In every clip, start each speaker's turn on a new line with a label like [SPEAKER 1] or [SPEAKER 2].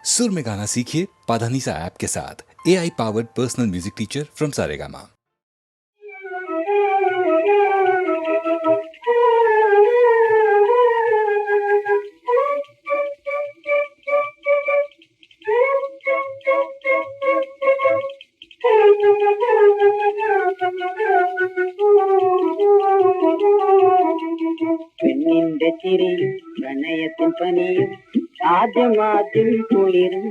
[SPEAKER 1] सुर में गाना सीखिए पाधानीसा ऐप के साथ। AI powered personal music teacher from Saregama.
[SPEAKER 2] പെണ്ണിന്റെ ചിരിയും പ്രണയത്തിൻ പനിയും ആദ്യമാദ്യം കുളിരും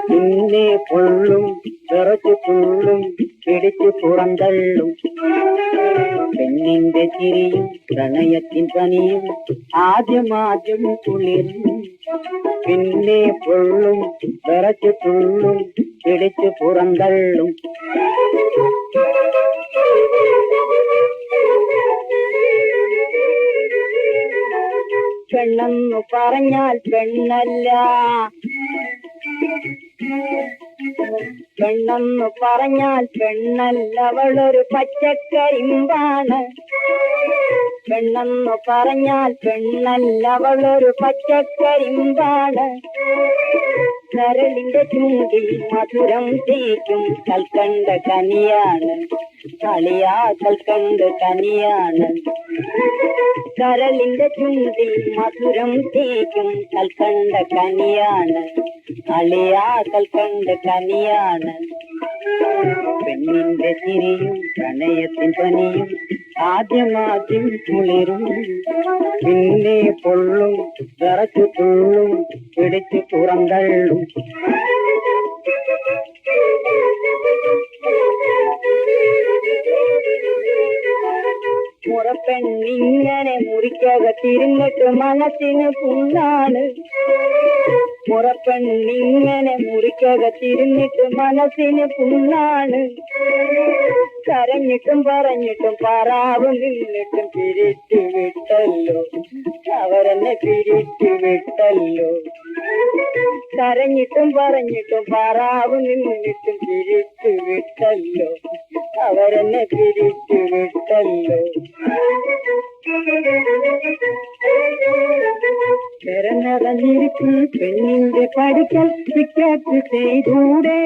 [SPEAKER 2] പിന്നെ പൊള്ളും വിറച്ചു തുള്ളും പിടിച്ചു പുറന്തള്ളും. പെണ്ണിന്റെ ചിരിയും പ്രണയത്തിൻ പനിയും ആദ്യമാദ്യം കുളിരും പിന്നെ പൊള്ളും വിറച്ചു തുള്ളും പിടിച്ചു പുറന്തള്ളും. പെണ്ണെന്നു പറഞ്ഞാൽ പെണ്ണല്ല, പെണ്ണെന്നു പറഞ്ഞാൽ പെണ്ണല്ല, അവളൊരു പച്ചക്കരിമ്പാണ്. പെണ്ണെന്നു പറഞ്ഞാൽ പെണ്ണല്ല, അവളൊരു പച്ചക്കരിമ്പാണ്. കരളിന്റെ ചൂണ്ടിൽ മധുരം തേക്കും കൽക്കണ്ട കനിയാണ്, കളിയാ കൽക്കണ്ട കനിയാണ്. കരളിന്റെ ചൂണ്ടിൽ മധുരം തേക്കും കൽക്കണ്ട കനിയാണ്, കളിയാ കൽക്കണ്ട കനിയാണ്. പെണ്ണിന്റെ ചിരിയും പ്രണയത്തിൻ പനിയും ആദ്യമാദ്യം കുളിരും പിന്നെ പൊള്ളും വിറച്ചു തുള്ളും പിടിച്ചു പുറന്തള്ളും. മുറപ്പെണ്ണിങ്ങനെ മുറിക്കകത്തിരുന്നിട്ട് മനസ്സിന് പുണ്ണാണ്. മുറപ്പെണ്ണിങ്ങനെ മുറിക്കകത്തിരുന്നിട്ട് മനസ്സിന് പുണ്ണാണ്. കരഞ്ഞിട്ടും പറഞ്ഞിട്ടും പാറാവ് നിന്നിട്ടും പിരിച്ചു വിട്ടല്ലോ, അവരെന്നെ പിരിച്ചു വിട്ടല്ലോ. കരഞ്ഞിട്ടും പറഞ്ഞിട്ടും പാറാവ് നിന്നിട്ടും പിരിച്ചു വിട്ടല്ലോ, അവരെന്നെ പിരിച്ചു വിട്ടല്ലോ. നിറഞ്ഞിരിക്കും പെണ്ണിന്റെ പഠിക്കൽ പിക്കറ്റ് ചെയ്തൂടെ,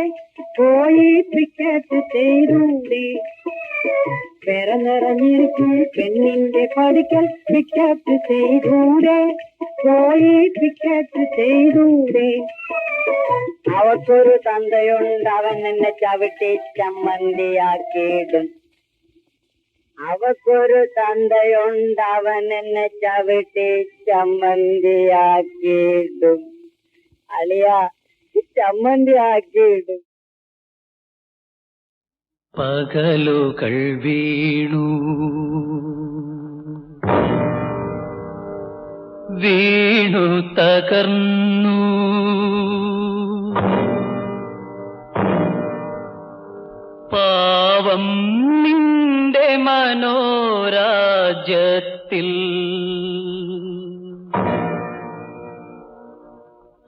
[SPEAKER 2] പോയി പിക്കറ്റ് ചെയ്തൂടെ. നിറഞ്ഞിരിക്കും പെണ്ണിന്റെ പഠിക്കൽ പിക്കറ്റ് ചെയ്തൂടെ, പോയി പിക്കറ്റ് ചെയ്തൂടെ. അവക്കൊരു തന്തയുണ്ട്, അവൻ എന്നെ ചവിട്ടി ചമ്മന്തിയാക്കിയിടും. അവക്കൊരു തന്തയുണ്ട്, അവൻ എന്നെ ചവിട്ടി ചമ്മന്തിയാക്കിയിടും. അളിയ ചമ്മന്തിയാക്കിയിടും.
[SPEAKER 3] പകലുകൾ വീണു വീണു തകർന്നു, പാവം നിന്റെ മനോരാജ്യത്തിൽ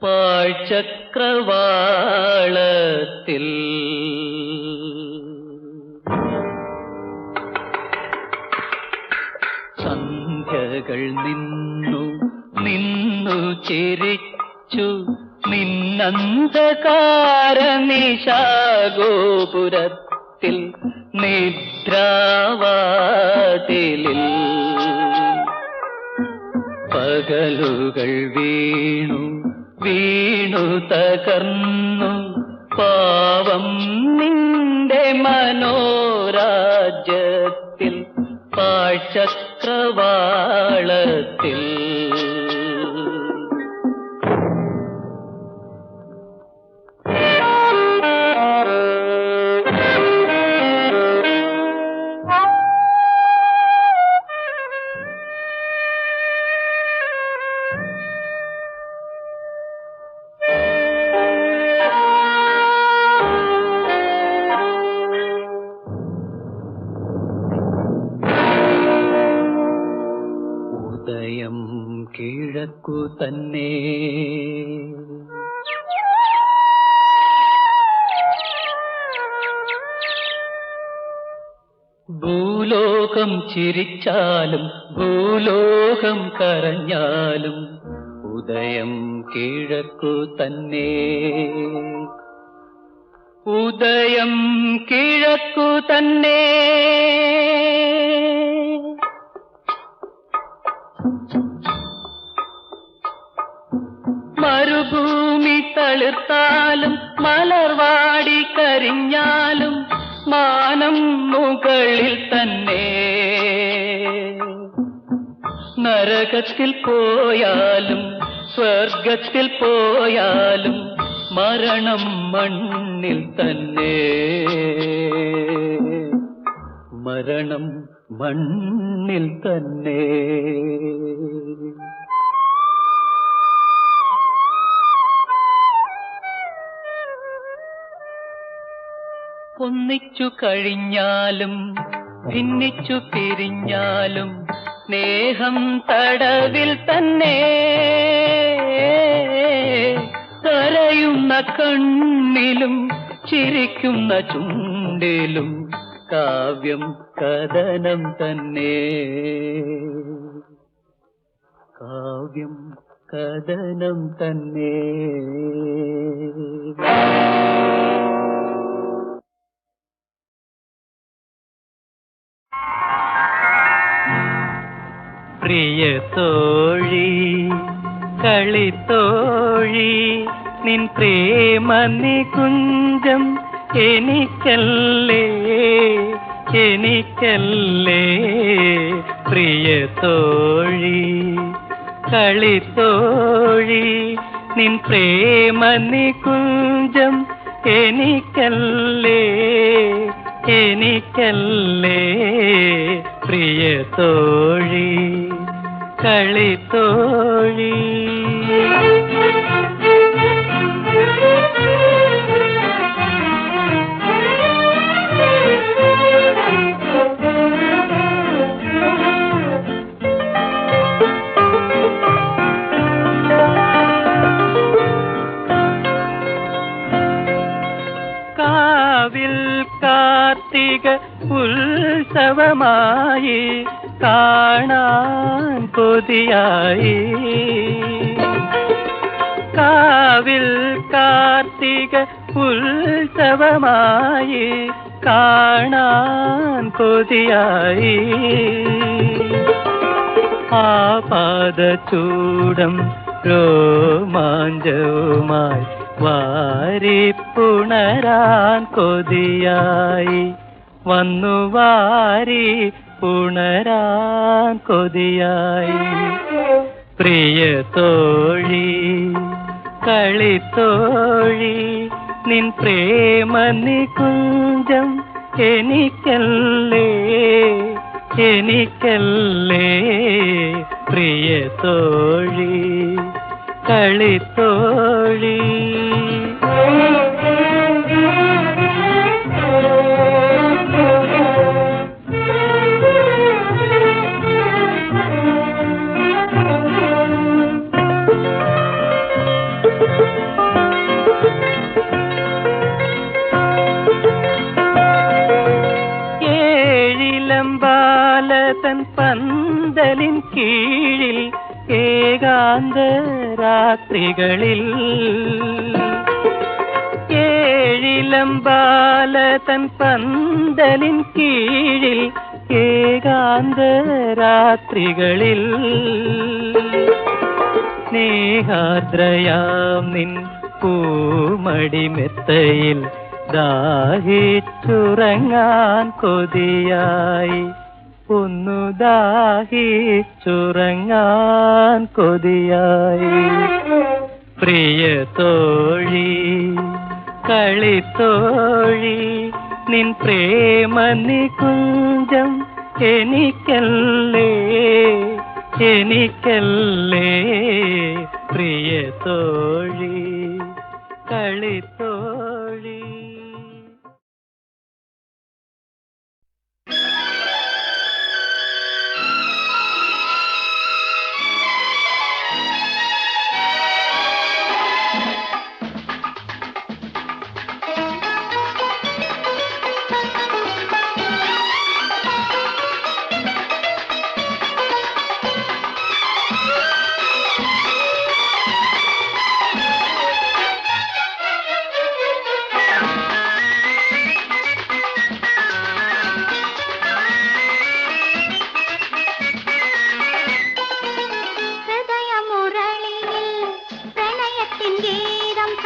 [SPEAKER 3] പാഴ്ചക്രവാളത്തിൽ സന്ധ്യകൾ നിന്നു നിന്നു ചിരിച്ചു നിന്നന്ധകാര നിശാഗോപുരത്തിൽ നിദ്രാവാതിലിൽ. പകലുകൾ വീണു വീണു തകർന്നു, പാവം നിന്റെ മനോരാജ്യത്തിൽ പാഴ്ചക്രവാളത്തിൽ. ഉദയം കിഴക്കു തന്നെ, ഭൂലോകം ചിരിച്ചാലും ഭൂലോകം കരഞ്ഞാലും ഉദയം കിഴക്കു തന്നെ, ഉദയം കിഴക്കു തന്നെ. മരുഭൂമി തളിർത്താലും മലർവാടി കരിഞ്ഞാലും മാനം മുകളിൽ തന്നെ. നരകത്തിൽ പോയാലും സ്വർഗത്തിൽ പോയാലും മരണം മണ്ണിൽ തന്നെ, മരണം മണ്ണിൽ തന്നെ. ഒന്നിച്ചു കഴിഞ്ഞാലും ഭിന്നിച്ചു പിരിഞ്ഞാലും സ്നേഹം തടവിൽ തന്നെ. കരയുന്ന കണ്ണിലും ചിരിക്കുന്ന ചുണ്ടിലും കാവ്യം കഥനം തന്നെ, കാവ്യം കഥനം തന്നെ. പ്രിയ തോഴി കളിത്തോഴി നിൻ പ്രേമ നികുഞ്ചം എനിക്കല്ലേ, എനിക്കല്ലേ. പ്രിയ തോഴി കളിത്തോഴി നിൻ പ്രേമ നികുഞ്ചം എനിക്കല്ലേ, എനിക്കല്ലേ. പ്രിയ തോഴി കളിത്തോഴി. കാവിൽ കാർത്തിക ഉത്സവമായി കാണാൻ കൊതിയായി. കാവിൽ കാർത്തിക ഉത്സവമായി കാണാൻ കൊതിയായി. ആപാദചൂടം രോമാഞ്ചവുമായി വാരിപ്പുണരാൻ കൊതിയായി, വന്നു വാരി പുണരാൻ കൊതിയായി. പ്രിയ തോഴി കളിത്തോഴി നിൻ പ്രേമ നികുഞ്ചം എനിക്കല്ലേ, എനിക്കല്ലേ. പ്രിയ തോഴി കളിത്തോഴി. ഏഴിലമ്പാലതൻ പന്തലിൻ കീഴിൽ ഏകാന്ത രാത്രികളിൽ, ഏഴിലമ്പാലതൻ പന്തലിൻ കീഴിൽ ഏകാന്ത രാത്രികളിൽ സ്നേഹാർദ്രയാം നിൻ പൂമടിമെത്തയിൽ ദാഹിച്ചുറങ്ങാൻ കൊതിയായി, ഒന്നു ദാഹിച്ചുറങ്ങാൻ കൊതിയായി. പ്രിയ തോഴി കളിത്തോഴി നിൻ പ്രേമ നികുഞ്ചം എനിക്കല്ലേ, എനിക്കല്ലേ. പ്രിയ തോഴി കളിത്തോഴി.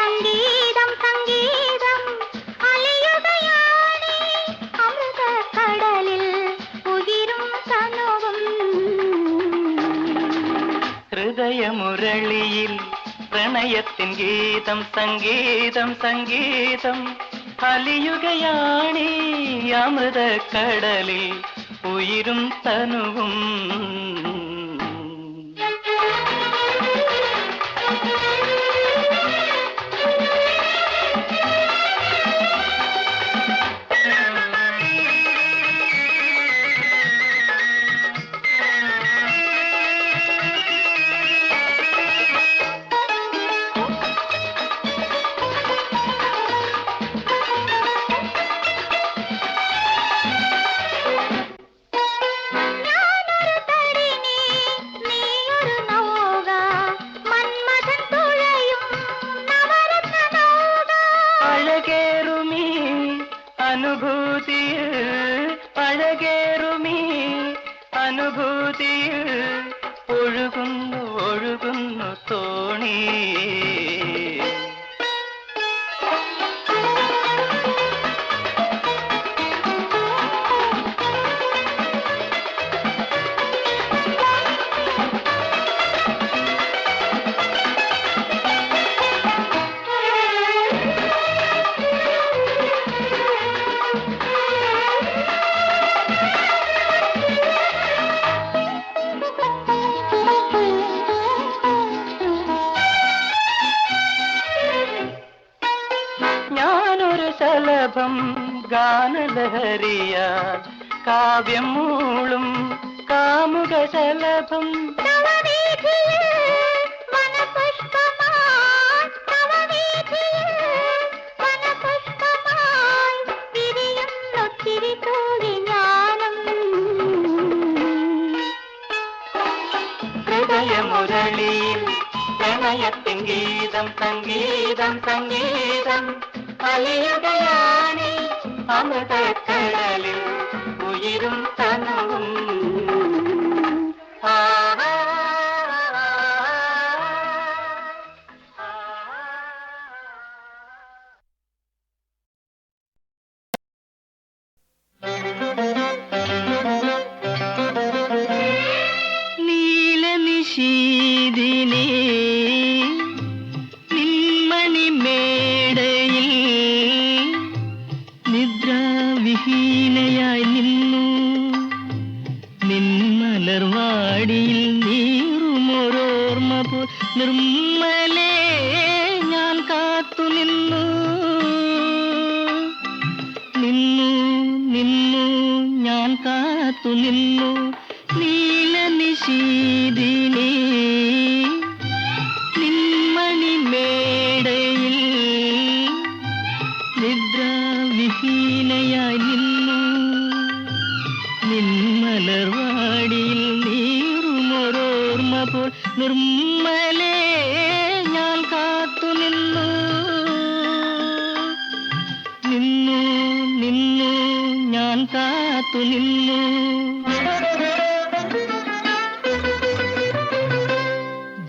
[SPEAKER 4] സംഗീതം സംഗീതം അലിയുകയാണേ അമൃതക്കടലിൽ ഉയിരും തനുവും.
[SPEAKER 3] ഹൃദയമുരളിയിൽ പ്രണയത്തിൻ ഗീതം സംഗീതം സംഗീതം അലിയുകയാണീ അമൃതക്കടലിൽ ഉയിരും തനുവും. അഴകേറുമീ അനുഭൂതിയിൽ ഒഴുകുന്നു ഒഴുകുന്നു തോണി. ശലഭം ഗാനലഹരിയാൽ കാവ്യം മൂളും കാമുക ശലഭം. ഹൃദയമുരളിയിൽ പ്രണയത്തിൻ ഗീതം സംഗീതം സംഗീതം അലിയുകയാണീ അമൃതക്കടലിൽ ഉയിരും തനുവും. നീലനിശീദിനേ വിഹീനയായി നിന്നു നിന്മലർവാടിയിൽ നീറുമൊരോർമ്മ പോ നിർമ്മലേ ഞാൻ കാത്തു നിന്നു നിന്നു നിന്നു ഞാൻ കാത്തു നിന്നു. നീലനിശീദിനേ നിന്മണിമേടയിൽ നിദ്രാവിഹീനയായി നിന്നു നിന്മലർവാടിയിൽ നീറുമൊരോർമ്മ പോൽ നിർമ്മലേ ഞാൻ കാത്തു നിന്നു നിന്നു നിന്നു ഞാൻ കാത്തു നിന്നു.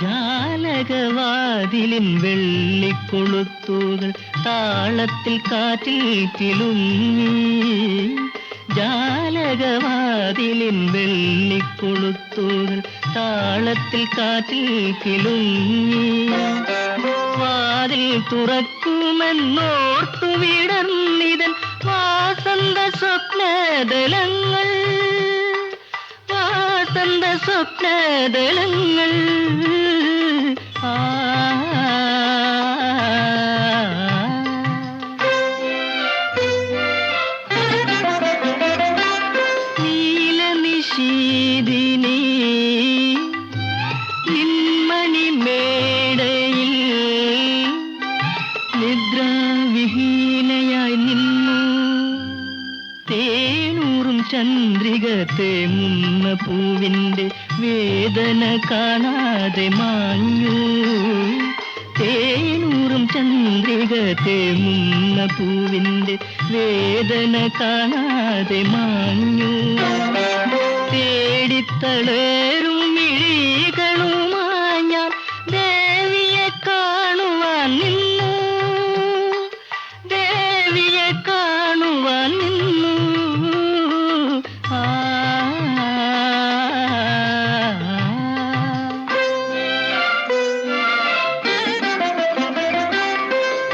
[SPEAKER 3] ജാലകവാതിലിൻ വെള്ളിക്കൊളുത്തുകൾ താളത്തിൽ കാറ്റിൽ കിലുങ്ങി. ജാലകവാതിലിൻ വെള്ളിക്കൊളുത്തുകൾ താളത്തിൽ കാറ്റിൽ കിലുങ്ങി. വാതിൽ തുറക്കുമെന്നോർത്തു വിടർന്നിതൻ വാസന്ത സ്വപ്നദലങ്ങൾ വാസന്ത സ്വപ്നദലങ്ങൾ. നീലനിശീദിനേ നിന്മണിമേടയിൽ നിദ്രാവിഹീനയായി നിന്നു. തേനൂറും ചന്ദ്രിക തേങ്ങുന്ന പൂവിൻ്റെ വേദന കാണാതെ മാഞ്ഞു. തേനൂറും ചന്ദ്രിക തേങ്ങുന്ന പൂവിൻ്റെ വേദന കാണാതെ മാഞ്ഞു. തേടിത്തളരും മിഴികളുമായി ഞാൻ ദേവിയെ കാണുവാൻ നിന്നു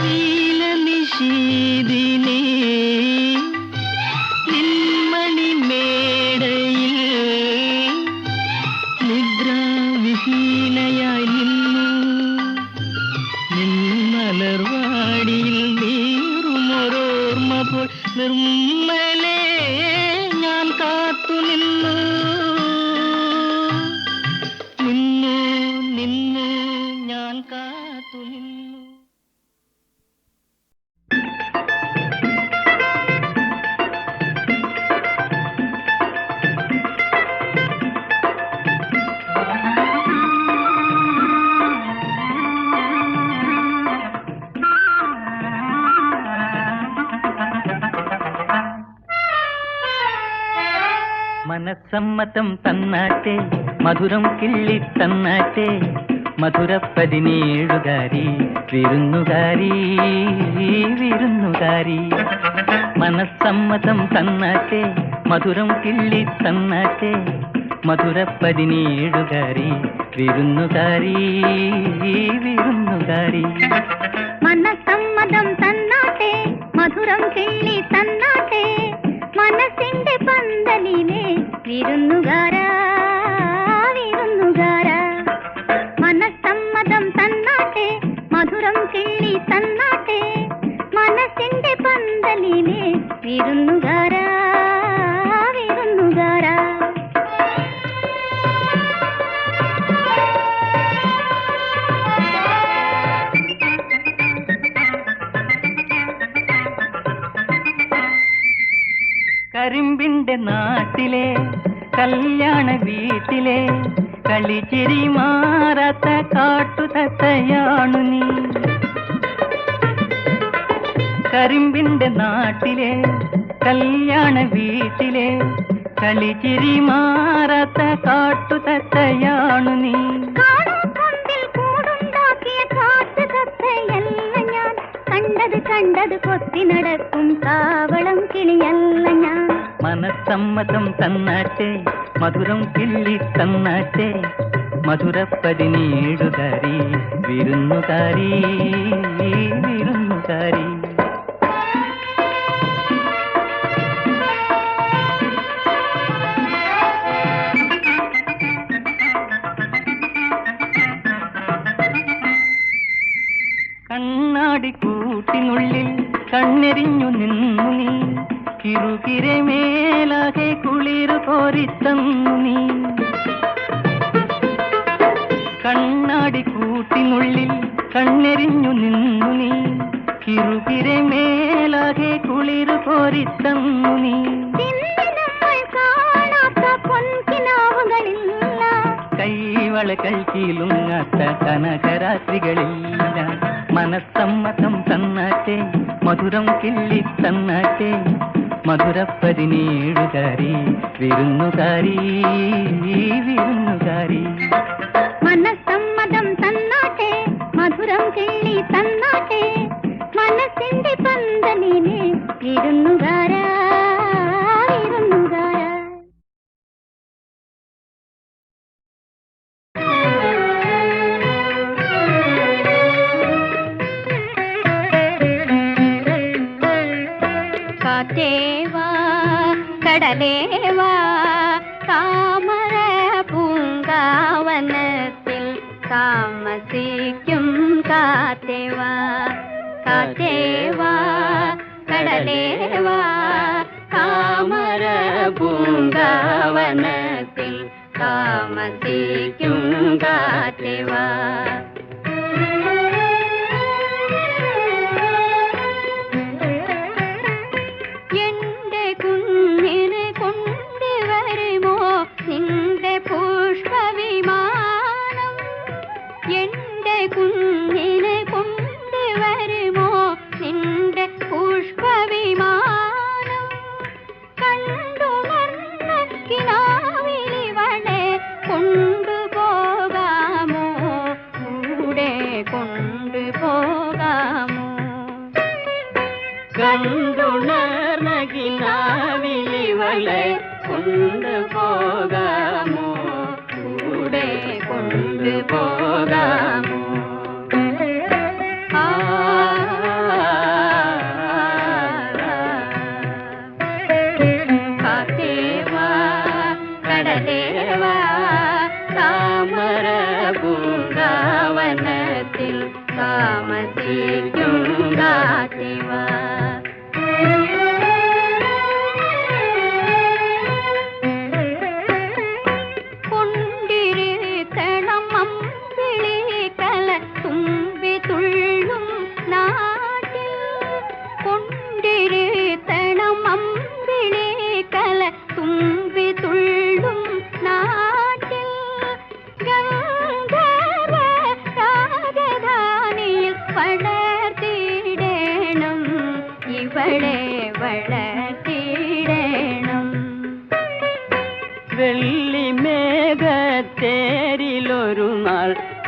[SPEAKER 3] നീലനിശീദിനേ നിന്മണിമേടയിൽ നിദ്രാവിഹീനയായി നിന്നു നിന്മലർവാടിയിൽ നീറുമൊരോർമ്മ പോൽ നിർമ്മലേ ഞാൻ കാത്തു നിന്നു നിന്നു നിന്നു ഞാൻ കാത്തു നിന്നു. മനസ്സമ്മതം തന്നാട്ടെ മധുരം കിള്ളി തന്നാട്ടെ മധുര 17 വിരുന്നുകാരി വിരുന്നുകാരി. മനസ്സമ്മതം തന്നാട്ടെ മധുരം കിള്ളി തന്നാട്ടെ മധുര 17 വിരുന്നുകാരി വിരുന്നുകാരി.
[SPEAKER 4] മനസ്സമ്മതം തന്നാട്ടെ മധുരം കിള്ളി തന്നാട്ടെ മനസ്സിന്റെ പന്തലിനെ വിരുന്നുകാരാ വിരുന്നുകാരാ. മനസ്സമ്മതം തന്നാട്ടെ മധുരം കിള്ളി തന്നാട്ടെ മനസ്സിന്റെ പന്തലിനെ വിരുന്നുകാരാ വിരുന്നുകാരാ.
[SPEAKER 3] കരിമ്പിന്റെ നാട്ടിലെ കല്യാണ വീട്ടിലെ കളിച്ചിരി മാറാത്ത കാട്ടുതത്തയാണു നീ. കരിമ്പിന്റെ നാട്ടിലെ കല്യാണ വീട്ടിലെ കളിച്ചിരി മാറാത്ത കാട്ടുതത്തയാണു നീ.
[SPEAKER 4] കണ്ടത് കൊത്തി നടക്കും കാവളം കിളിയല്ല ഞാൻ.
[SPEAKER 3] മനസ്സമ്മതം തന്നാട്ടെ മധുരം കിള്ളി തന്നാട്ടെ മധുര 17 വിരുന്നുകാരി വിരുന്നുകാരി. കണ്ണാടി കൂട്ടിനുള്ളിൽ കണ്ണെറിഞ്ഞു നിന്നു നീ കിറുകിരെ മേലാകെ കുളിരു കോരിത്തന്നു നീ. കണ്ണാടി കൂട്ടിനുള്ളിൽ കണ്ണെറിഞ്ഞു നിന്നു നീ കിറുകിരെ മേലാകെ കുളിരു കോരിത്തന്നു നീ. കൈവളകൾ കീലുങ്ങാത്ത കനകരാത്രികളില്ല. മനസ്സമ്മതം തന്നാട്ടെ മധുരം കിള്ളി തന്നാട്ടെ മധുര 17 വിരുന്നുകാരി വിരുന്നുകാരി.
[SPEAKER 4] മനസ്സമ്മതം തന്നാട്ടെ മധുരം കിള്ളി തന്നാട്ടെ മനസ്സിന്റെ പന്തലിനെ വിരുന്നുകാരാ വിരുന്നുകാരാ. കാറ്റേവാ കടലേവാ താമര പൂങ്കാവനത്തിൽ താമസിക്കും കാറ്റേവാ. കാറ്റേവാ കടലേവാ താമര പൂങ്കാവനത്തിൽ താമസിക്കും കാറ്റേവാ. നിന്റെ പുഷ്പവിമാനം എന്റെ കുഞ്ഞിനെ കൊണ്ടുവരുമോ നിന്റെ പുഷ്പവിമാനം. കണ്ടുണർന്ന കിനാവിലിവളെ കൊണ്ടുപോകാമോ കൂടെ കൊണ്ടുപോകാമോ. കണ്ടുണർന്ന കിനാവിലിവളെ കൊണ്ടുപോകാമോ കൂടെ കൊണ്ടുപോകാമോ. ആ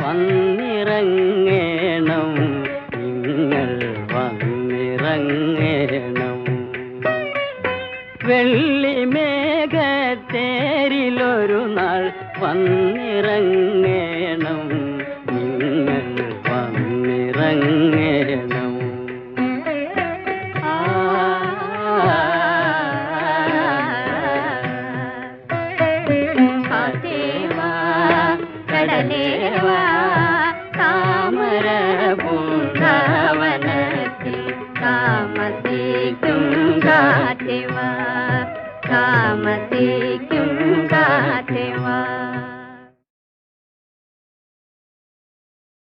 [SPEAKER 3] വന്നിറങ്ങേണം, നിങ്ങൾ വന്നിറങ്ങേണം. വെള്ളിമേഘത്തേരിലൊരു നാൾ വന്നിറങ്ങേണം, നിങ്ങൾ വന്നിറങ്ങേണം.
[SPEAKER 4] കടലേവാ താമര പൂങ്കാവനത്തിൽ താമസിക്കും കാറ്റേവാ, താമസിക്കും കാറ്റേവാ.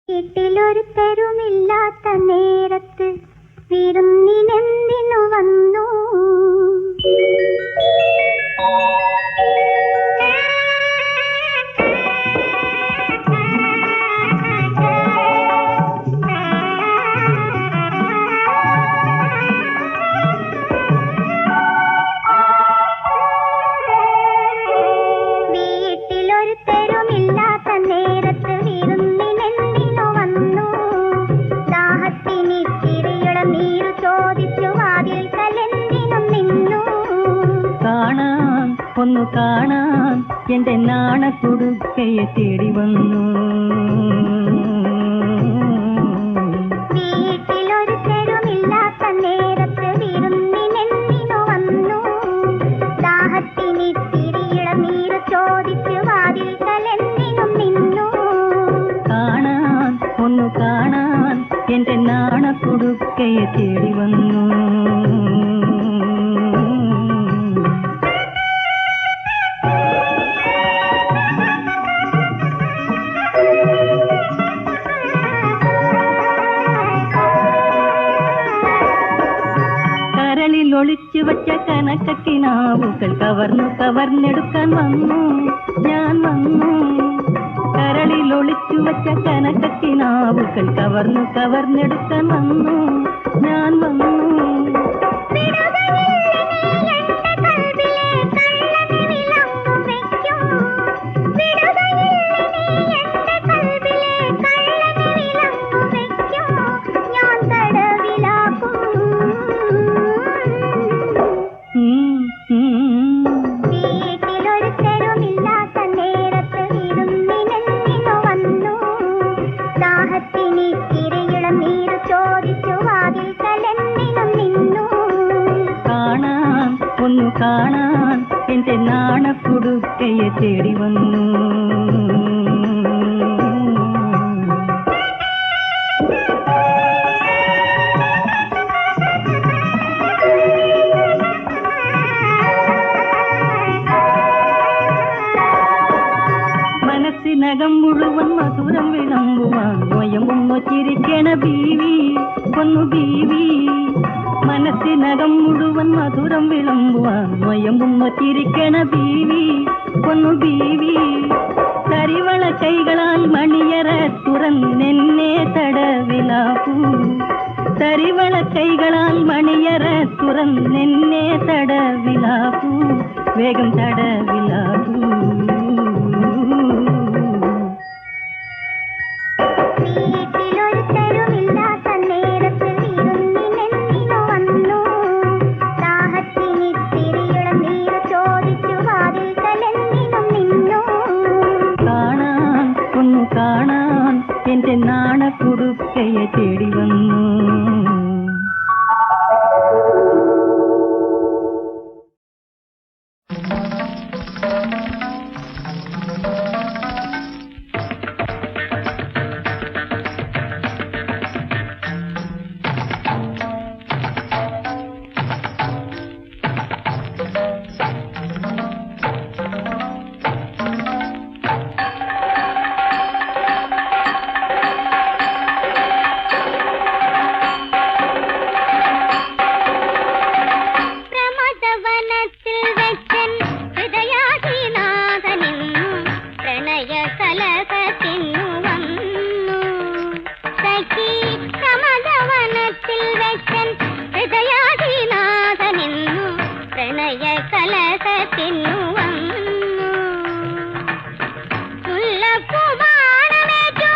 [SPEAKER 4] വീട്ടിലൊരു തരുമില്ലാത്ത നേരത്ത് വിരുന്നിനെന്തിനു വന്നു? വീട്ടിലൊരു തരുമില്ലാത്ത നേരത്ത് വിരുന്നിനെന്തിനു വന്നു? ദാഹത്തിന് തിരിയുള്ള നീരു ചോദിച്ചു വാതിൽ കലെന്തിനും നിന്നു?
[SPEAKER 3] കാണാൻ ഒന്നു കാണാൻ എന്റെ നാണക്കുടുക്കയെ തേടി വന്നു.
[SPEAKER 4] വീട്ടിലൊരു തരുമില്ലാത്ത നേരത്ത് വിരുന്നിനെന്തിനു വന്നു? ദാഹത്തിന് തിരിയുള്ള നീരു ചോദിച്ചു വാതിൽ കലെന്തിനും നിന്നു?
[SPEAKER 3] കാണാൻ ഒന്നു കാണാൻ എന്റെ നാണക്കുടുക്കയെ തേടി വന്നു. കരളിൽ ഒളിച്ചു വച്ച കനക്കക്കിനാവുകൾ കവർന്നെടുക്കാൻ വന്നു, ഞാൻ വന്നു. കരളിൽ ഒളിച്ചു വച്ച കനക്കക്കിനാവുകൾ കവർന്നെടുക്കാൻ വന്നു, ഞാൻ വന്നു.
[SPEAKER 4] വീട്ടിലൊരു തരുമില്ലാത്ത നേരത്ത് വിരുന്നിനെന്തിനു വന്നു? ദാഹത്തിന് തിരിയുള്ള നീരു ചോദിച്ചു വാതിൽ കലെന്തിനും നിന്നു?
[SPEAKER 3] കാണാൻ ഒന്നു കാണാൻ എന്റെ നാണക്കുടുക്കയെ തേടി വന്നു. മനസ്സിനകം മുഴുവൻ മധുരം വിളമ്പുവാൻ നോയമ്പൊന്നു ചിരിക്കണ ബീവി, ഒന്നു ബീവി. മനസ്സിനകം മുഴുവൻ മധുരം വിളമ്പുവാൻ നോയമ്പൊന്നു ചിരിക്കണ ബീവി, ഒന്നു ബീവി. തരിവള കൈകളാൽ മണിയറ തുറന്നെന്നെ തടവിലാപ്പൂ, തരിവള കൈകളാൽ മണിയറ തുറന്നെന്നെ തടവിലാപ്പൂ, വേഗം തടവിലാപ്പൂ.
[SPEAKER 4] വീട്ടിലൊരു തരുമില്ലാത്ത നേരത്ത് വിരുന്നിനെന്തിനു വന്നു? ദാഹത്തിന് തിരിയുള്ള നീരു ചോദിച്ചു വാതിൽ കലെന്തിനും നിന്നു?
[SPEAKER 3] കാണാൻ ഒന്നു കാണാൻ എന്റെ നാണക്കുടുക്കയെ തേടി വന്നു.
[SPEAKER 4] മുല്ലപ്പൂ ബാണമേറ്റു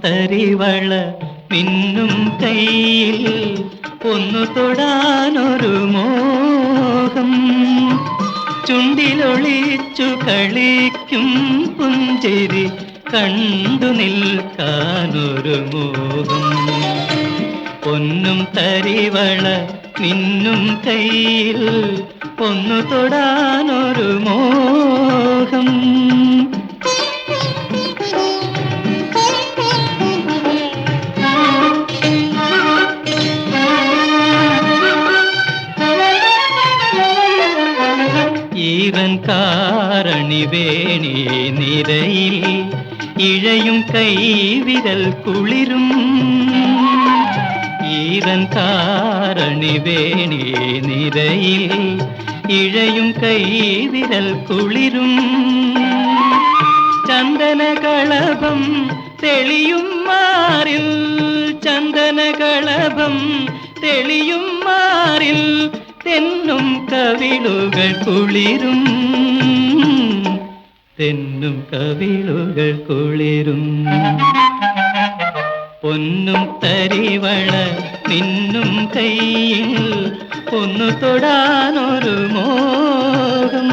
[SPEAKER 5] തരിവള മിന്നും കയ്യിൽ ഒന്നു തൊടാനൊരു മോഹം, ചുണ്ടിലൊളിച്ചു കളിക്കും പുഞ്ചിരി കണ്ടു നിൽക്കാനൊരു മോഹം. പൊന്നും തരിവള മിന്നും കയ്യിൽ ഒന്നു തൊടാനൊരു മോഹം. ഈവൻ കാരണി വേണി നിരയിൽ ഇഴയും കൈവിരൽ കുളിരും, ഈവൻ കാരണി വേണി നിരയിൽ ഇഴയും കൈവിരൽ കുളിരും. ചന്ദനകളഭം തെളിയും മാറിൽ, ചന്ദനകളഭം തെളിയും മാറിൽ തെന്നും കവിളുകൾ കുളിരും, തെന്നും കവിളുകൾ കുളിരും. പൊന്നും തരിവള മിന്നും കയ്യിൽ ഒന്നു തൊടാനൊരു മോഹം.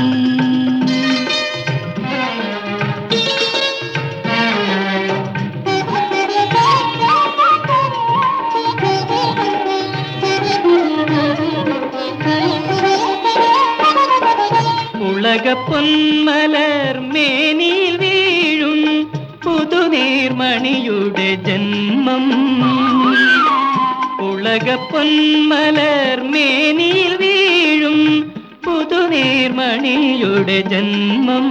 [SPEAKER 5] ഉലകപ്പൊന്മലർ മേനിയിൽ വീഴും പുതുനീർമണിയുടെ ജന്മം, ഉലകപ്പൊന്മലർ മേനിയിൽ വീഴും പുതുനീർമണിയുടെ ജന്മം.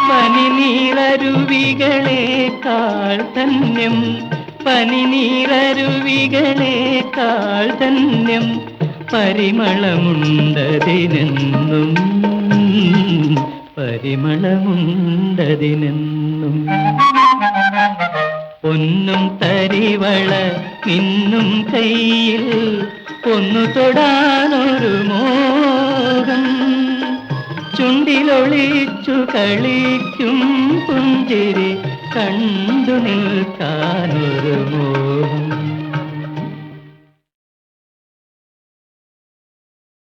[SPEAKER 5] പനിനീരരുവികളേക്കാൾ ധന്യം, പനിനീരരുവികളേക്കാൾ ധന്യം പരിമളമുണ്ടതിനെന്നും, പരിമളമുണ്ടതിനെന്നും. പൊന്നും തരിവള മിന്നും കയ്യിൽ ഒന്നു തൊടാനൊരു മോഹം, ചുണ്ടിലൊളിച്ചു കളിക്കും പുഞ്ചിരി കണ്ടു നിൽക്കാനൊരു മോഹം.